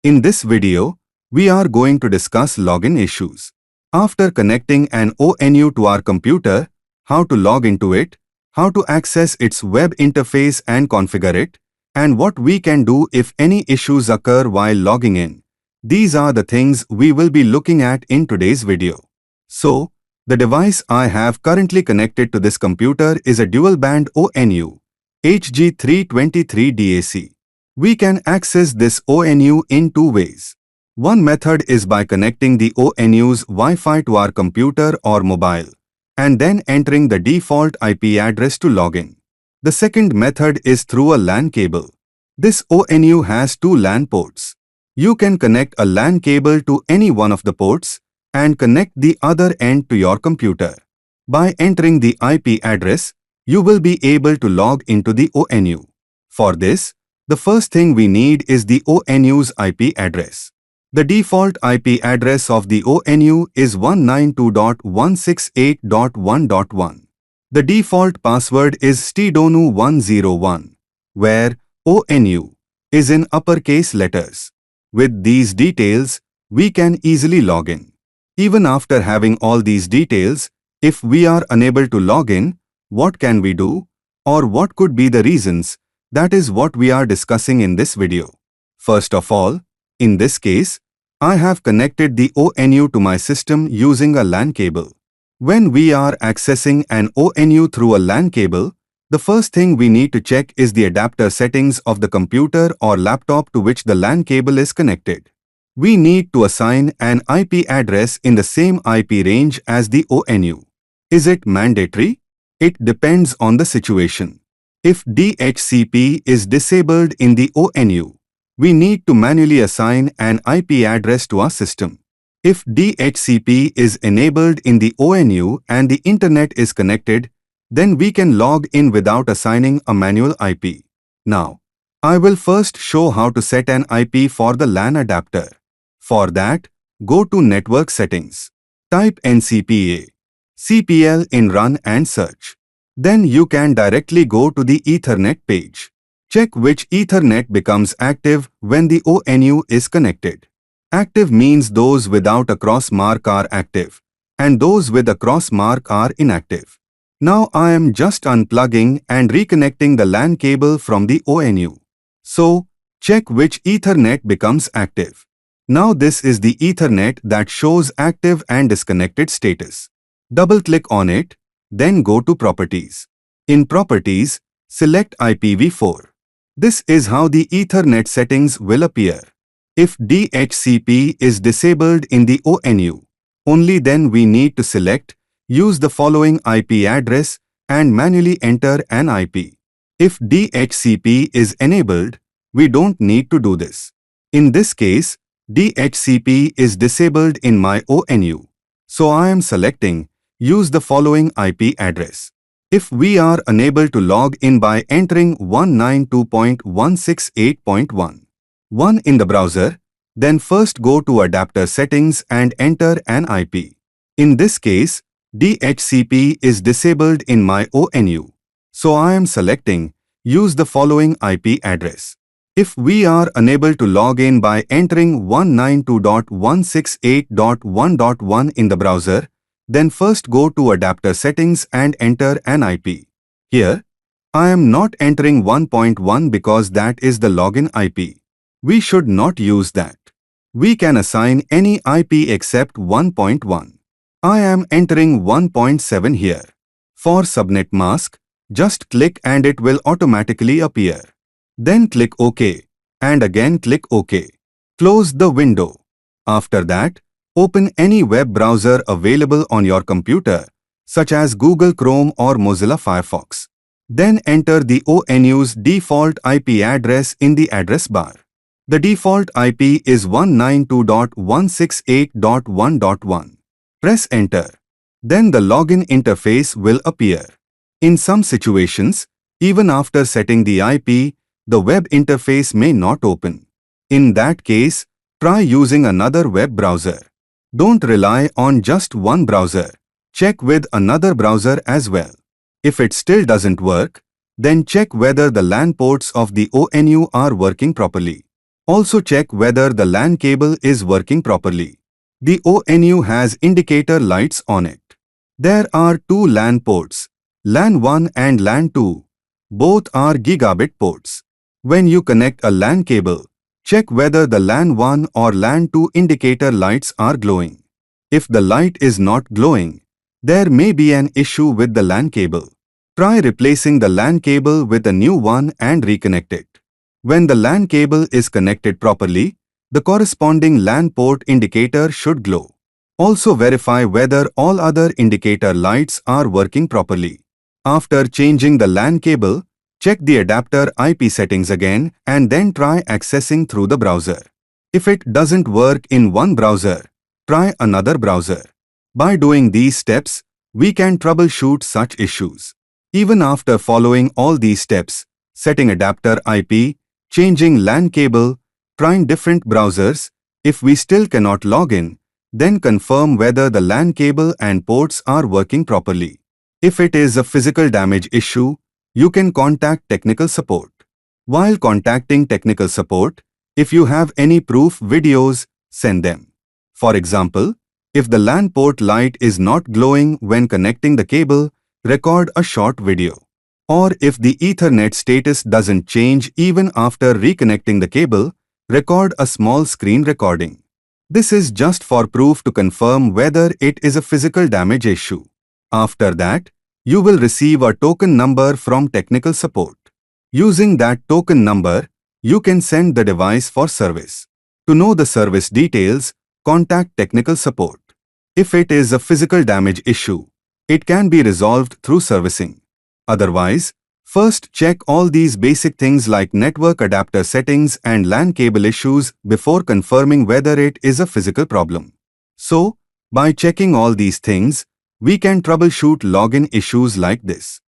In this video, we are going to discuss login issues. After connecting an ONU to our computer, how to log into it, how to access its web interface and configure it, and what we can do if any issues occur while logging in. These are the things we will be looking at in today's video. So, the device I have currently connected to this computer is a dual-band ONU, HG323DAC. We can access this ONU in two ways. One method is by connecting the ONU's Wi-Fi to our computer or mobile, and then entering the default IP address to log in. The second method is through a LAN cable. This ONU has two LAN ports. You can connect a LAN cable to any one of the ports and connect the other end to your computer. By entering the IP address, you will be able to log into the ONU. For this, the first thing we need is the ONU's IP address. The default IP address of the ONU is 192.168.1.1. The default password is stdonu101, where ONU is in uppercase letters. With these details, we can easily log in. Even after having all these details, if we are unable to log in, what can we do? Or what could be the reasons? That is what we are discussing in this video. First of all, in this case, I have connected the ONU to my system using a LAN cable. When we are accessing an ONU through a LAN cable, the first thing we need to check is the adapter settings of the computer or laptop to which the LAN cable is connected. We need to assign an IP address in the same IP range as the ONU. Is it mandatory? It depends on the situation. If DHCP is disabled in the ONU, we need to manually assign an IP address to our system. If DHCP is enabled in the ONU and the internet is connected, then we can log in without assigning a manual IP. Now, I will first show how to set an IP for the LAN adapter. For that, go to Network Settings. Type NCPA, CPL in Run and search. Then you can directly go to the Ethernet page. Check which Ethernet becomes active when the ONU is connected. Active means those without a cross mark are active, and those with a cross mark are inactive. Now I am just unplugging and reconnecting the LAN cable from the ONU. So, check which Ethernet becomes active. Now this is the Ethernet that shows active and disconnected status. Double-click on it, then go to Properties. In Properties, select IPv4. This is how the Ethernet settings will appear. If DHCP is disabled in the ONU, only then we need to select Use the following IP address and manually enter an IP. If DHCP is enabled, we don't need to do this. In this case, DHCP is disabled in my ONU, so I am selecting Use the following IP address. If we are unable to log in by entering 192.168.1 in the browser, then first go to Adapter Settings and enter an IP. In this case, DHCP is disabled in my ONU, so I am selecting Use the following IP address. If we are unable to log in by entering 192.168.1.1 in the browser, then first go to Adapter Settings and enter an IP. Here, I am not entering 1.1 because that is the login IP. We should not use that. We can assign any IP except 1.1. I am entering 1.7 here. For subnet mask, just click and it will automatically appear. Then click OK, and again click OK. Close the window. After that, open any web browser available on your computer, such as Google Chrome or Mozilla Firefox. Then enter the ONU's default IP address in the address bar. The default IP is 192.168.1.1. Press Enter. Then the login interface will appear. In some situations, even after setting the IP, the web interface may not open. In that case, try using another web browser. Don't rely on just one browser. Check with another browser as well. If it still doesn't work, then check whether the LAN ports of the ONU are working properly. Also check whether the LAN cable is working properly. The ONU has indicator lights on it. There are two LAN ports, LAN 1 and LAN 2. Both are gigabit ports. When you connect a LAN cable, check whether the LAN 1 or LAN 2 indicator lights are glowing. If the light is not glowing, there may be an issue with the LAN cable. Try replacing the LAN cable with a new one and reconnect it. When the LAN cable is connected properly, the corresponding LAN port indicator should glow. Also verify whether all other indicator lights are working properly. After changing the LAN cable, check the adapter IP settings again and then try accessing through the browser. If it doesn't work in one browser, try another browser. By doing these steps, we can troubleshoot such issues. Even after following all these steps, setting adapter IP, changing LAN cable, trying different browsers, if we still cannot log in, then confirm whether the LAN cable and ports are working properly. If it is a physical damage issue, you can contact technical support. While contacting technical support, if you have any proof videos, send them. For example, if the LAN port light is not glowing when connecting the cable, record a short video. Or if the Ethernet status doesn't change even after reconnecting the cable, record a small screen recording. This is just for proof to confirm whether it is a physical damage issue. After that, you will receive a token number from technical support. Using that token number, you can send the device for service. To know the service details, contact technical support. If it is a physical damage issue, it can be resolved through servicing. Otherwise, first check all these basic things like network adapter settings and LAN cable issues before confirming whether it is a physical problem. So, by checking all these things, we can troubleshoot login issues like this.